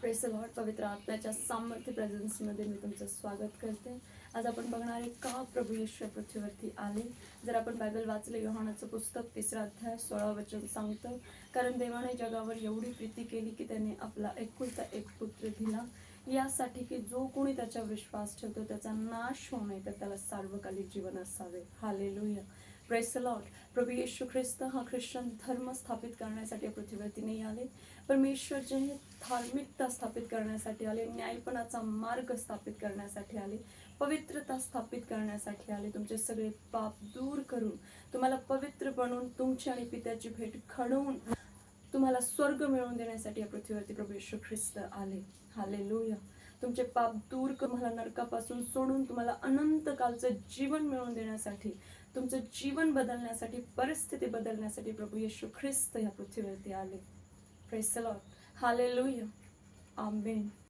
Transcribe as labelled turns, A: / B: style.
A: Praise the Lord. पवित्र आत्म्याच्या सामर्थ्य प्रेझेन्समध्ये मी तुमचं स्वागत करते. आज आपण बघणार आहे का प्रभू येशू पृथ्वीवरती आले. जर आपण बायबल वाचले, योहानाचं पुस्तक 3 अध्याय 16 वचन सांगतं, कारण देवाने जगावर एवढी प्रीती केली की त्याने आपला एकुलता एक पुत्र दिला, यासाठी की जो कोणी त्याच्यावर विश्वास ठेवतो त्याचा नाश होऊ नये, तर त्याला सार्वकालिक जीवन असावे. हालेलुया. Praise the lord. प्रभू येशू ख्रिस्त हा ख्रिश्चन धर्म स्थापित करण्यासाठी पृथ्वीवरती नाही आले. परमेश्वर जे हे धार्मिकता स्थापित करण्यासाठी आले, न्यायपणाचा मार्ग स्थापित करण्यासाठी आले, पवित्रता स्थापित करण्यासाठी आले, तुमचे सगळे पाप दूर करून तुम्हाला पवित्र बनवून तुमची आणि पित्याची भेट घडवून तुम्हाला स्वर्ग मिळवून देण्यासाठी या पृथ्वीवरती प्रभू येशू ख्रिस्त आले. हालेलुया. तुमचे पाप दूर करून तुम्हाला नरकापासून सोडून तुम्हाला अनंत कालचं जीवन मिळवून देण्यासाठी, तुमचं जीवन बदलण्यासाठी, परिस्थिती बदलण्यासाठी प्रभू येशू ख्रिस्त या पृथ्वीवरती आले. Praise the Lord. Hallelujah. Amen.